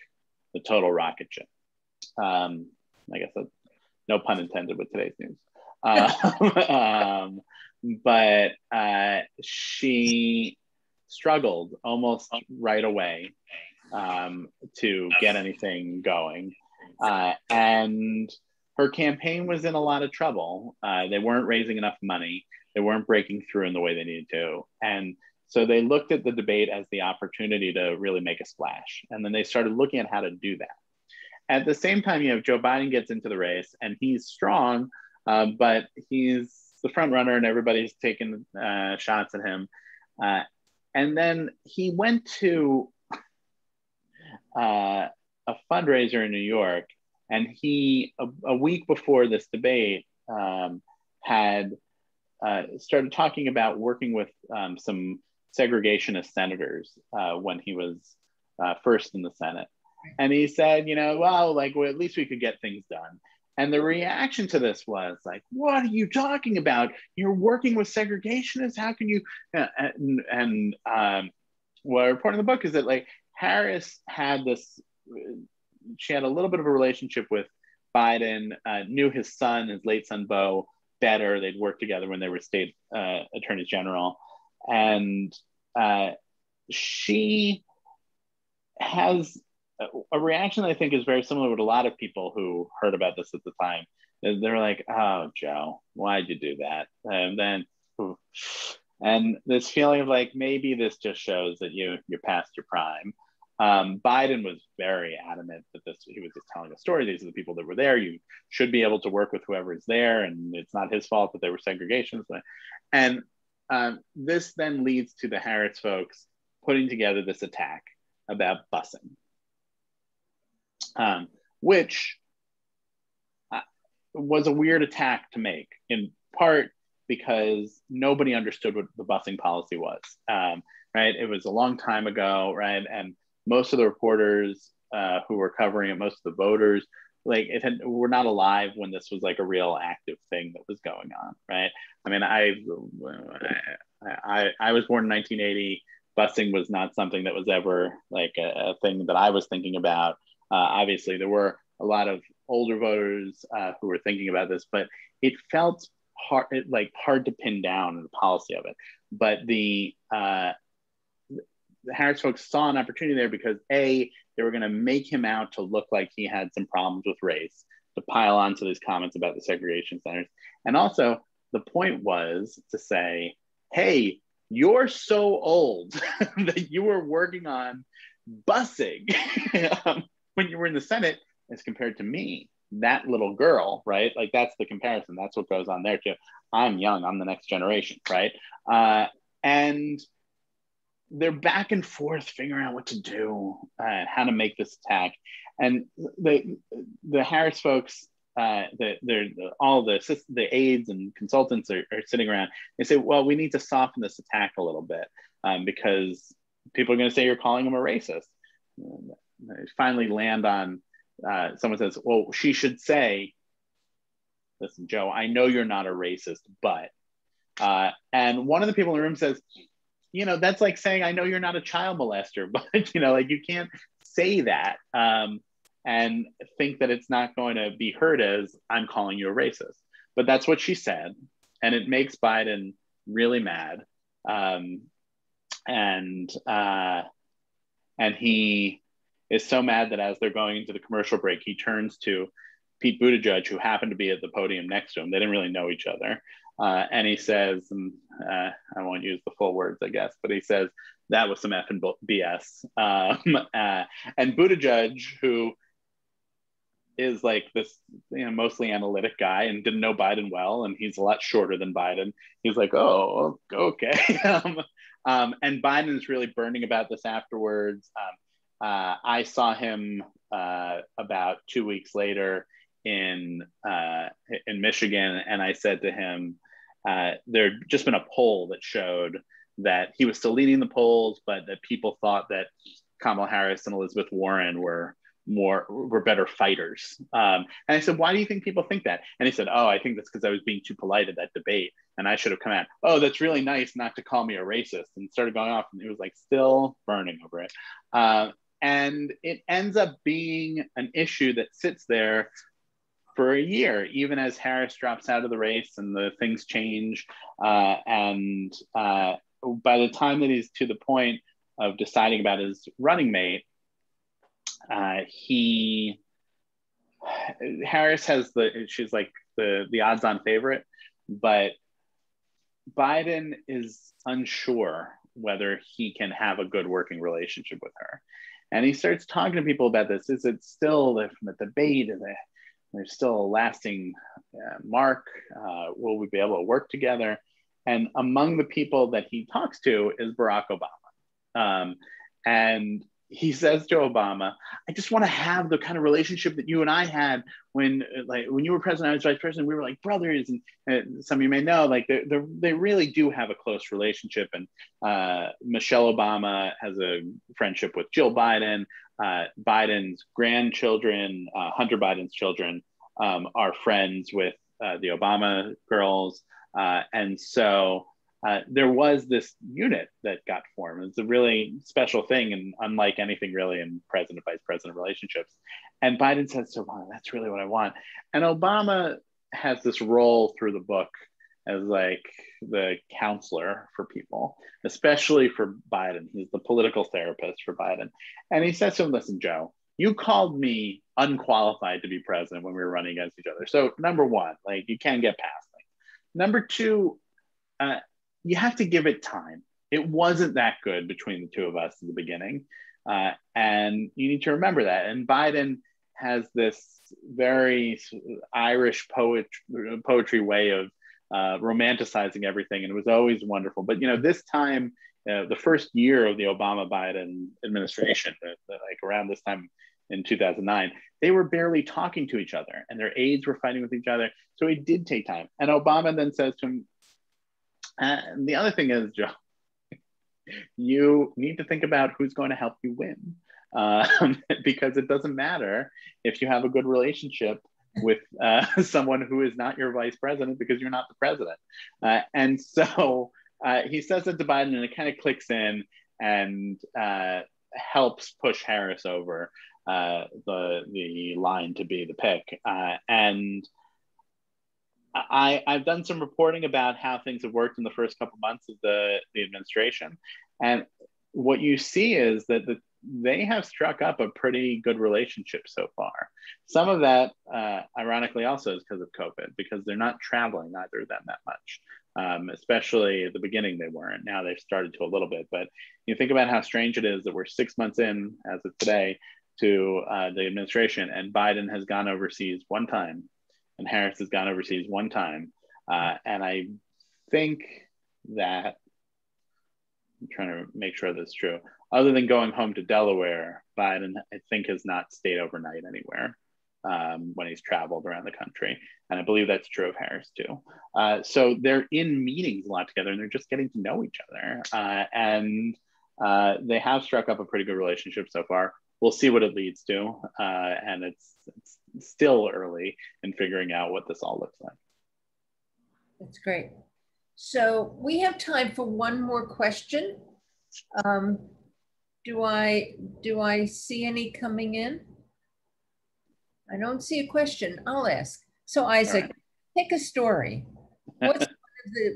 Speaker 2: the total rocket ship. I guess no pun intended with today's news. But she struggled almost right away to get anything going. And her campaign was in a lot of trouble. They weren't raising enough money. They weren't breaking through in the way they needed to. And so they looked at the debate as the opportunity to really make a splash. And then they started looking at how to do that. At the same time, Joe Biden gets into the race and he's strong, but he's the front runner and everybody's taking shots at him. And then he went to a fundraiser in New York, and he, a week before this debate, had started talking about working with some segregationist senators when he was first in the Senate. And he said, well, at least we could get things done. And the reaction to this was like, what are you talking about? You're working with segregationists? How can you? And what I report in the book is that Harris had this, she had a little bit of a relationship with Biden, knew his son, his late son, Beau, better. They'd worked together when they were state attorneys general. And she has a reaction I think is very similar with a lot of people who heard about this at the time. They're like, "Oh, Joe, why'd you do that?" And then, and this feeling of like maybe this just shows that you're past your prime. Biden was very adamant that he was just telling a story. These are the people that were there. You should be able to work with whoever is there, and it's not his fault that there were segregations. And this then leads to the Harris folks putting together this attack about busing, which was a weird attack to make, in part because nobody understood what the busing policy was, right? It was a long time ago, right? And most of the reporters who were covering it, most of the voters, like were not alive when this was like a real active thing that was going on, right? I mean, I was born in 1980. Busing was not something that was ever like a thing that I was thinking about. Obviously, there were a lot of older voters who were thinking about this, but it felt hard to pin down the policy of it. But the Harris folks saw an opportunity there because they were going to make him out to look like he had some problems with race, to pile onto these comments about the segregation centers. And also the point was to say, hey, you're so old that you were working on busing when you were in the Senate as compared to me, that little girl, right? Like that's the comparison. That's what goes on there too. I'm young, I'm the next generation, right? And they're back and forth figuring out what to do, how to make this attack. And the Harris folks, all the aides and consultants are sitting around. They say, well, we need to soften this attack a little bit because people are going to say you're calling him a racist. They finally land on, someone says, well, she should say, listen, Joe, I know you're not a racist, but, and one of the people in the room says, you know, that's like saying, I know you're not a child molester, but, you know, like you can't say that and think that it's not going to be heard as I'm calling you a racist. But that's what she said. And it makes Biden really mad. And he is so mad that as they're going into the commercial break, he turns to Pete Buttigieg, who happened to be at the podium next to him. They didn't really know each other. And he says, and, I won't use the full words, I guess, but he says, that was some effing BS. And Buttigieg, who is like this, you know, mostly analytic guy and didn't know Biden well, and he's a lot shorter than Biden. He's like, oh, okay. And Biden is really burning about this afterwards. I saw him about 2 weeks later in Michigan, and I said to him, there had just been a poll that showed that he was still leading the polls, but that people thought that Kamala Harris and Elizabeth Warren were better fighters. And I said, why do you think people think that? And he said, oh, I think that's because I was being too polite at that debate, and I should have come out, oh, that's really nice not to call me a racist, and started going off, and it was like still burning over it. And it ends up being an issue that sits there for a year, even as Harris drops out of the race and the things change. And by the time that he's to the point of deciding about his running mate, Harris has she's like the odds-on favorite, but Biden is unsure whether he can have a good working relationship with her. And he starts talking to people about this. Is it still from the debate? There's still a lasting mark? Will we be able to work together? And among the people that he talks to is Barack Obama. And he says to Obama, I just want to have the kind of relationship that you and I had when you were president, I was vice president, we were like brothers. And some of you may know, like they really do have a close relationship. And Michelle Obama has a friendship with Jill Biden. Biden's grandchildren, Hunter Biden's children, are friends with the Obama girls. And so there was this unit that got formed. It's a really special thing, and unlike anything really in president-vice president relationships. And Biden says to Obama, that's really what I want. And Obama has this role through the book as like the counselor for people, especially for Biden. He's the political therapist for Biden. And he says to him, listen, Joe, you called me unqualified to be president when we were running against each other. So number one, like you can't get past me. Number two, you have to give it time. It wasn't that good between the two of us in the beginning. And you need to remember that. And Biden has this very Irish poetry way of romanticizing everything. And it was always wonderful. But, this time, the first year of the Obama-Biden administration, like around this time in 2009, they were barely talking to each other and their aides were fighting with each other. So it did take time. And Obama then says to him, the other thing is, Joe, you need to think about who's going to help you win. Because it doesn't matter if you have a good relationship with someone who is not your vice president because you're not the president. And so he says it to Biden and it kind of clicks in and helps push Harris over the line to be the pick. And I've done some reporting about how things have worked in the first couple months of the administration. And what you see is that they have struck up a pretty good relationship so far. Some of that, ironically, also is because of COVID, because they're not traveling, neither of them, that much. Especially at the beginning, they weren't. Now they've started to a little bit. But you think about how strange it is that we're 6 months in, as of today, to the administration, and Biden has gone overseas one time, and Harris has gone overseas one time. And I think that, I'm trying to make sure that's true, other than going home to Delaware, Biden, I think, has not stayed overnight anywhere when he's traveled around the country. And I believe that's true of Harris too. So they're in meetings a lot together and they're just getting to know each other. And they have struck up a pretty good relationship so far. We'll see what it leads to. And it's still early in figuring out what this all looks like.
Speaker 1: That's great. So we have time for one more question. Do I see any coming in? I don't see a question. I'll ask. So Isaac, right, pick a story.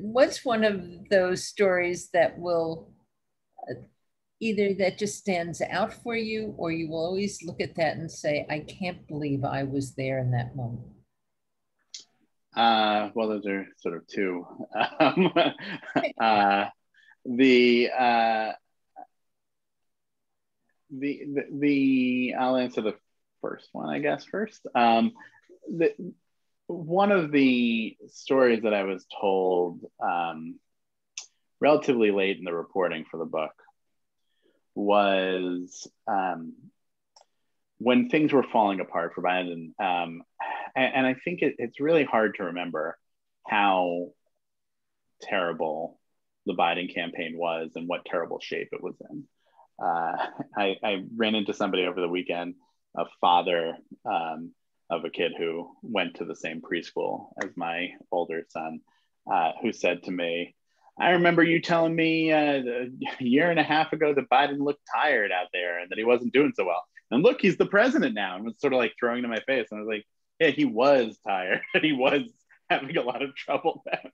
Speaker 1: What's one of those stories that will either that just stands out for you, or you will always look at that and say, I can't believe I was there in that moment?
Speaker 2: Well, those are sort of two. I'll answer the first one, I guess, first. One of the stories that I was told relatively late in the reporting for the book was when things were falling apart for Biden. And I think it's really hard to remember how terrible the Biden campaign was and what terrible shape it was in. I ran into somebody over the weekend, a father of a kid who went to the same preschool as my older son, who said to me, I remember you telling me a year and a half ago that Biden looked tired out there and that he wasn't doing so well. And look, he's the president now. And it was sort of like throwing to my face. And I was like, yeah, he was tired. He was having a lot of trouble then.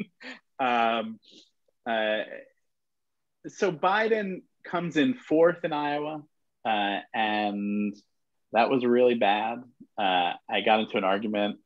Speaker 2: So Biden comes in fourth in Iowa, and that was really bad. I got into an argument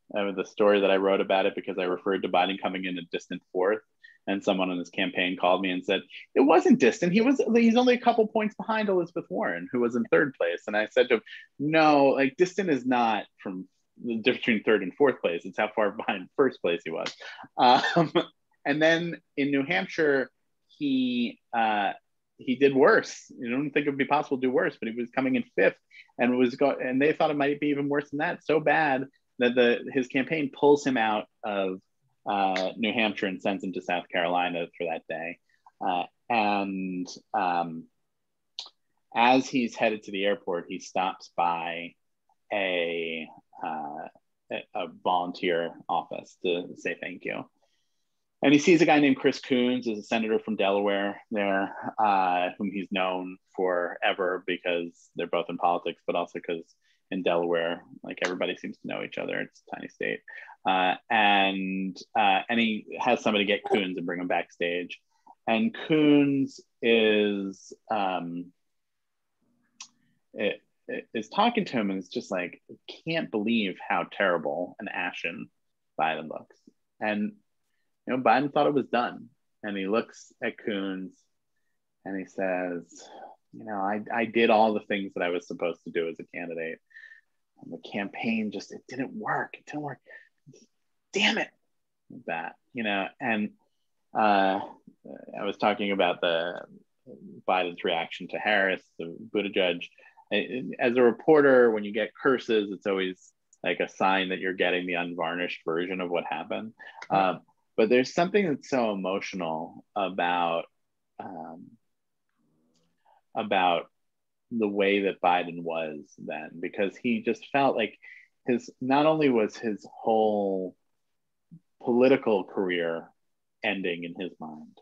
Speaker 2: with the story that I wrote about it because I referred to Biden coming in a distant fourth, and someone on his campaign called me and said, it wasn't distant. He's only a couple points behind Elizabeth Warren, who was in third place. And I said to him, no, like distant is not from the difference between third and fourth place. It's how far behind first place he was. And then in New Hampshire, he did worse. You don't think it would be possible to do worse, but he was coming in fifth and and they thought it might be even worse than that. So bad that his campaign pulls him out of New Hampshire and sends him to South Carolina for that day. And as he's headed to the airport, he stops by a volunteer office to say thank you. And he sees a guy named Chris Coons, as a senator from Delaware there, whom he's known forever because they're both in politics, but also because in Delaware, like everybody seems to know each other. It's a tiny state. And he has somebody get Coons and bring him backstage. And Coons is is talking to him and it's just like, can't believe how terrible and ashen Biden looks. And Biden thought it was done. And he looks at Coons and he says, I did all the things that I was supposed to do as a candidate. And the campaign just, it didn't work. It didn't work. Damn it. That, and I was talking about the Biden's reaction to Harris, the Buttigieg. As a reporter, when you get curses, it's always like a sign that you're getting the unvarnished version of what happened. But there's something that's so emotional about the way that Biden was then, because he just felt like not only was his whole political career ending in his mind,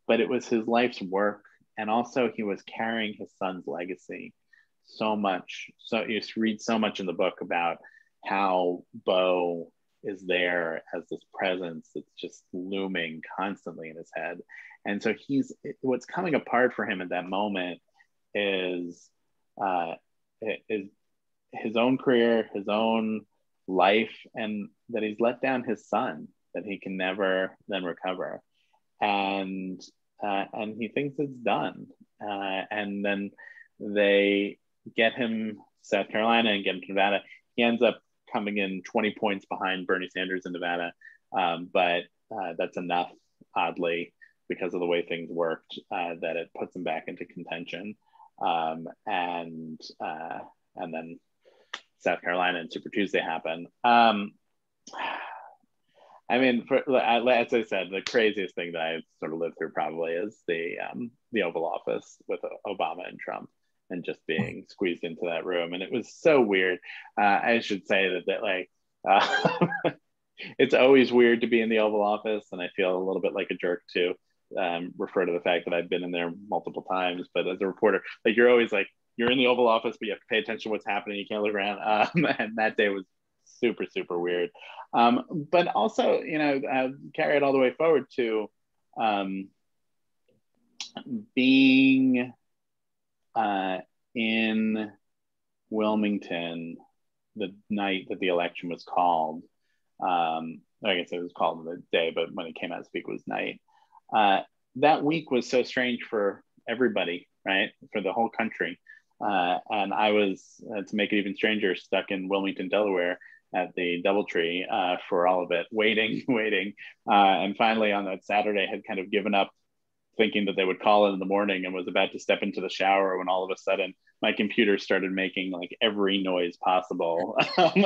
Speaker 2: but it was his life's work. And also he was carrying his son's legacy so much. So you read so much in the book about how Beau is there as this presence that's just looming constantly in his head. And so what's coming apart for him at that moment is his own career, his own life, and that he's let down his son, that he can never then recover. And he thinks it's done. And then they get him South Carolina and get him to Nevada. He ends up coming in 20 points behind Bernie Sanders in Nevada. But that's enough, oddly, because of the way things worked, that it puts him back into contention. And then South Carolina and Super Tuesday happen. I mean, as I said, the craziest thing that I've sort of lived through probably is the Oval Office with Obama and Trump, and just being squeezed into that room. And it was so weird. I should say that it's always weird to be in the Oval Office, and I feel a little bit like a jerk to refer to the fact that I've been in there multiple times. But as a reporter, like, you're always like, you're in the Oval Office, but you have to pay attention to what's happening. You can't look around. And that day was super, super weird. But also, carry it all the way forward to being in Wilmington the night that the election was called. I guess it was called the day, but when it came out to speak, it was night. That week was so strange for everybody, right? For the whole country. And I was, to make it even stranger, stuck in Wilmington, Delaware at the DoubleTree for all of it, waiting. And finally on that Saturday had kind of given up thinking that they would call it in the morning, and was about to step into the shower when all of a sudden my computer started making like every noise possible. And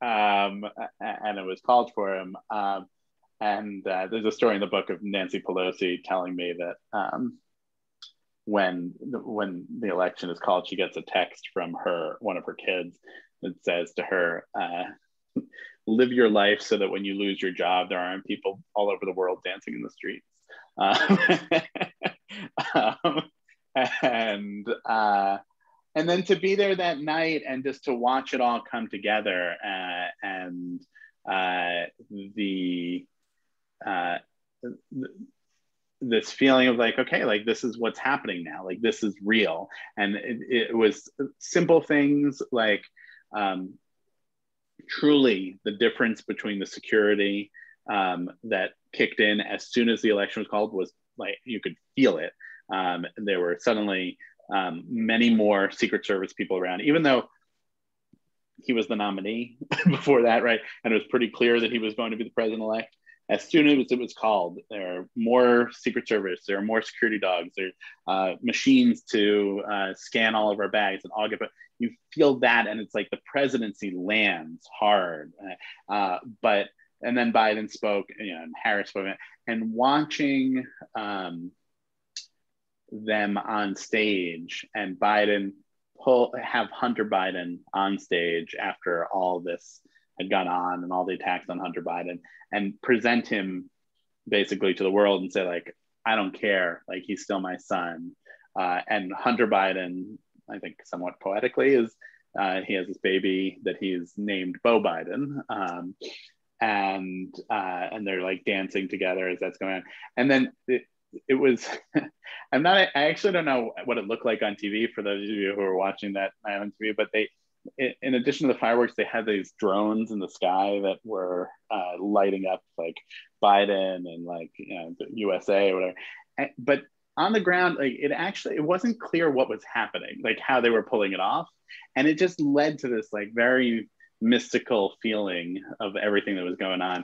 Speaker 2: it was called for him. And there's a story in the book of Nancy Pelosi telling me that when the election is called, she gets a text from one of her kids that says to her, live your life so that when you lose your job, there aren't people all over the world dancing in the streets. And then to be there that night and just to watch it all come together, and this feeling of like, okay, like this is what's happening now, like this is real. And it was simple things like truly the difference between the security that kicked in as soon as the election was called was like, you could feel it. There were suddenly many more Secret Service people around, even though he was the nominee before that, right? And it was pretty clear that he was going to be the president-elect. As soon as it was called, there are more Secret Service, there are more security dogs, there are machines to scan all of our bags and all get, but you feel that, and it's like the presidency lands hard. And then Biden spoke, and Harris spoke, and watching them on stage, and Biden have Hunter Biden on stage after all this had gone on and all the attacks on Hunter Biden, and present him basically to the world and say, like, I don't care, like, he's still my son. And Hunter Biden, I think somewhat poetically, is he has this baby that he's named Beau Biden. And they're like dancing together as that's going on. And then it was, I actually don't know what it looked like on TV for those of you who are watching that night on TV, but they, in addition to the fireworks, they had these drones in the sky that were lighting up like Biden and like, you know, the USA or whatever. But on the ground, like it wasn't clear what was happening, like how they were pulling it off. And it just led to this like very mystical feeling of everything that was going on.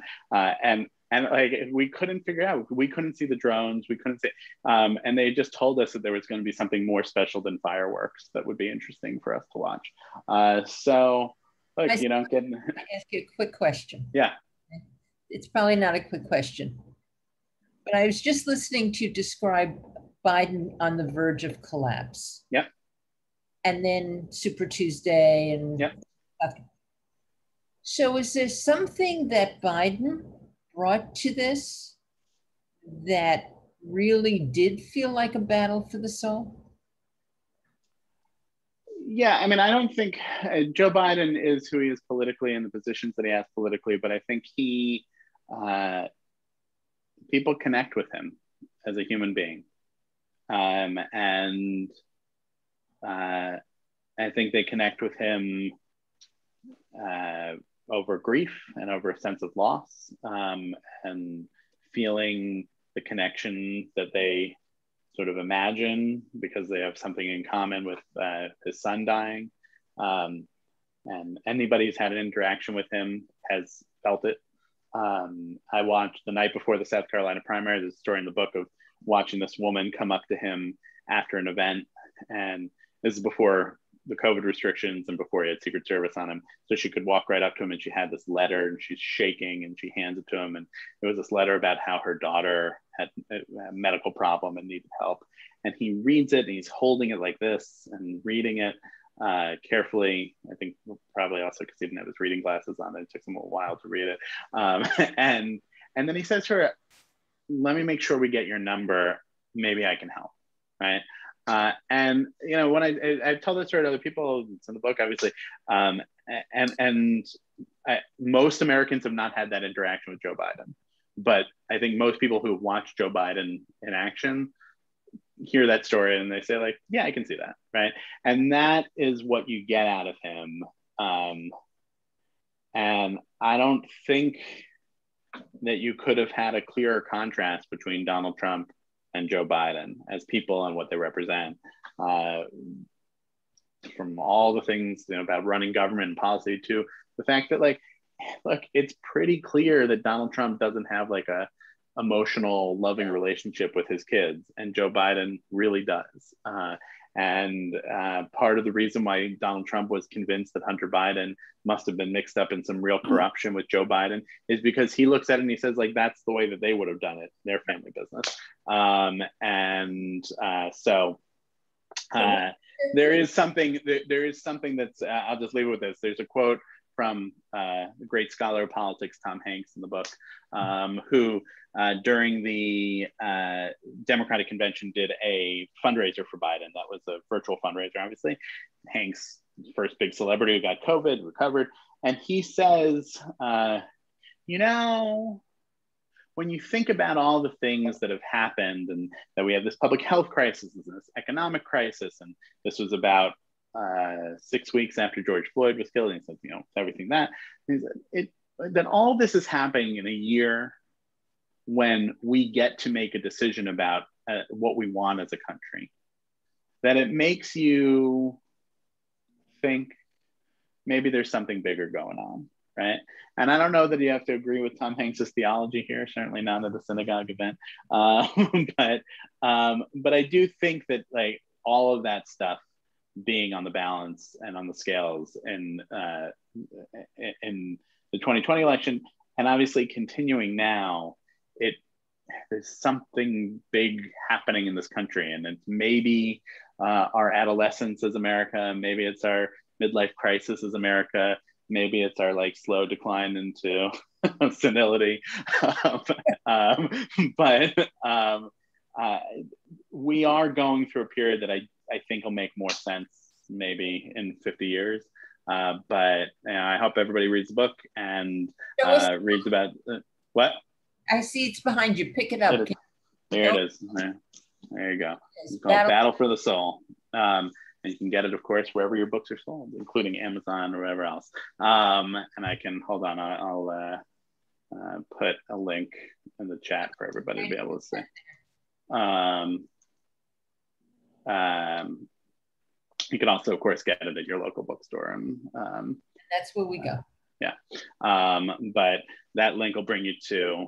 Speaker 2: And like we couldn't figure out, we couldn't see the drones, we couldn't see, and they just told us that there was going to be something more special than fireworks that would be interesting for us to watch. So, like, you know,
Speaker 1: Let me ask you a quick question.
Speaker 2: Yeah.
Speaker 1: It's probably not a quick question, but I was just listening to you describe Biden on the verge of collapse.
Speaker 2: Yep.
Speaker 1: And then Super Tuesday and
Speaker 2: yep.
Speaker 1: Stuff. So is there something that Biden brought to this that really did feel like a battle for the soul?
Speaker 2: Yeah, I mean, I don't think Joe Biden is who he is politically in the positions that he has politically, but I think people connect with him as a human being. And I think they connect with him over grief and over a sense of loss, and feeling the connection that they sort of imagine because they have something in common with his son dying. And anybody who's had an interaction with him has felt it. I watched the night before the South Carolina primary, there's a story in the book of watching this woman come up to him after an event. And this is before the COVID restrictions and before he had Secret Service on him. So she could walk right up to him and she had this letter and she's shaking and she hands it to him. And it was this letter about how her daughter had a medical problem and needed help. And he reads it and he's holding it like this and reading it carefully. I think probably also because he didn't have his reading glasses on. It took him a while to read it. And then he says to her, let me make sure we get your number. Maybe I can help, right? And you know, when I've told this story to other people, it's in the book, obviously, most Americans have not had that interaction with Joe Biden, but I think most people who watch Joe Biden in action hear that story and they say like, yeah, I can see that, right? And that is what you get out of him. And I don't think that you could have had a clearer contrast between Donald Trump and Joe Biden as people and what they represent, from all the things, you know, about running government and policy to the fact that like, look, it's pretty clear that Donald Trump doesn't have like a emotional, loving relationship with his kids, and Joe Biden really does. And part of the reason why Donald Trump was convinced that Hunter Biden must have been mixed up in some real corruption with Joe Biden is because he looks at it and he says, like, that's the way that they would have done it, their family business. So there is something that's, I'll just leave it with this. There's a quote from the great scholar of politics, Tom Hanks, in the book, who during the Democratic convention did a fundraiser for Biden. That was a virtual fundraiser, obviously. Hanks, first big celebrity who got COVID, recovered. And he says, you know, when you think about all the things that have happened and that we have this public health crisis and this economic crisis, and this was about 6 weeks after George Floyd was killed, and he said, you know, everything that, that all this is happening in a year when we get to make a decision about what we want as a country, that it makes you think maybe there's something bigger going on, right? And I don't know that you have to agree with Tom Hanks's theology here, certainly not at a synagogue event, but I do think that like all of that stuff being on the balance and on the scales in the 2020 election, and obviously continuing now, there's something big happening in this country, and it's maybe our adolescence as America, maybe it's our midlife crisis as America, maybe it's our like slow decline into senility, we are going through a period that I think will make more sense maybe in 50 years. But you know, I hope everybody reads the book and reads about what?
Speaker 1: I see it's behind you. Pick it up.
Speaker 2: There it is. There you go. It's called Battle for the Soul. And you can get it, of course, wherever your books are sold, including Amazon or wherever else. And I can, hold on, I'll put a link in the chat for everybody to be able to see. You can also, of course, get it at your local bookstore. And
Speaker 1: that's where we go.
Speaker 2: Yeah. But that link will bring you to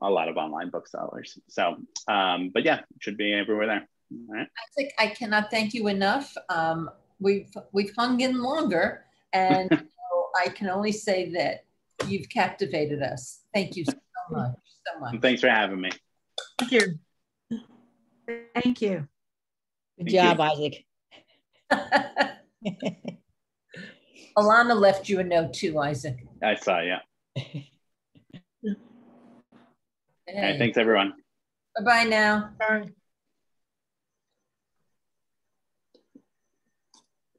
Speaker 2: a lot of online booksellers. So, but yeah, it should be everywhere there. All right.
Speaker 1: Isaac, I cannot thank you enough. We've hung in longer, and I can only say that you've captivated us. Thank you so much.
Speaker 2: And thanks for having me.
Speaker 3: Thank you. Thank you.
Speaker 4: Good job, Isaac.
Speaker 1: Alana left you a note too, Isaac.
Speaker 2: I saw, yeah.
Speaker 1: Hey.
Speaker 2: All right, thanks, everyone.
Speaker 1: Bye-bye now.
Speaker 3: Bye.